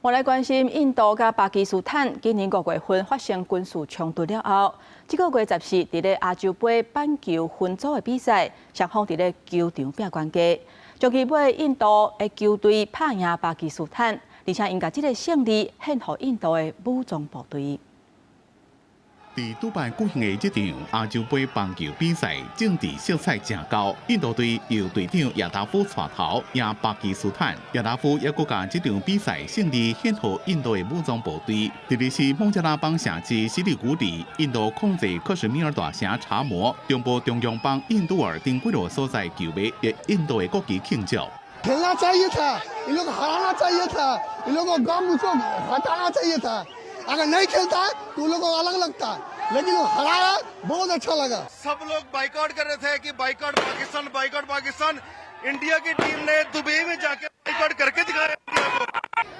我来关心印度甲巴基斯坦今年5月份发生军事冲突了后，这个月14日，伫咧亚洲杯板球分组的比赛，双方伫咧球场拼关键，终于尾印度的球队拍赢巴基斯坦，而且因甲这个胜利献予印度的武装部队。 伫杜拜举行的这场亚洲杯棒球比赛，政治色彩正高。印度队由队长亚达夫带头赢巴基斯坦，亚达夫也搁将这场比赛胜利献予印度的武装部队。特别是孟加拉邦城市西里古里，印度控制克什米尔大城查谟，中部中央邦印度尔等几个所在球迷以印度的国旗庆祝。 खेलना चाहिए था इन लोग को हराना चाहिए था इन लोगों को गम उसको हटाना चाहिए था अगर नहीं खेलता है तो उन लोगों को अलग लगता है लेकिन वो हराया बहुत अच्छा लगा सब लोग बाइकआउट कर रहे थे कि बाइकआउट पाकिस्तान इंडिया की टीम ने दुबई में जाके बाइकआउट करके दिखाया इंडिया को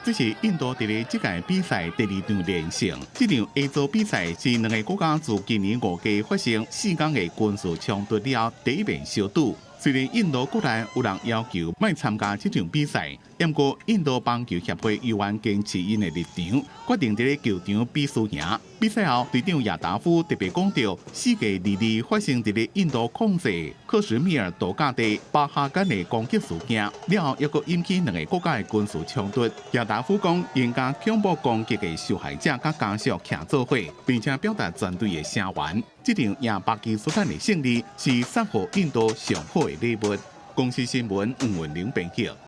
这是印度伫咧这届比赛第2场连胜。这场 A 组比赛是两个国家自今年5月发生4天的军事冲突了第一面相赌。虽然印度国内有人要求莫参加这场比赛，不过印度棒球协会依然坚持因的立场，决定伫咧球场比输赢。比赛后，队长亚达夫特别讲到4月2日发生伫咧印度控制克什米尔度假地巴哈干的攻击事件，了后又搁引起两个国家的军事冲突。亚达夫讲，应甲恐怖攻击的受害者甲家属徛做伙，并且表达全队的声援。这场赢巴基斯坦的胜利是送予印度上好的礼物。公司新闻黄文玲编辑。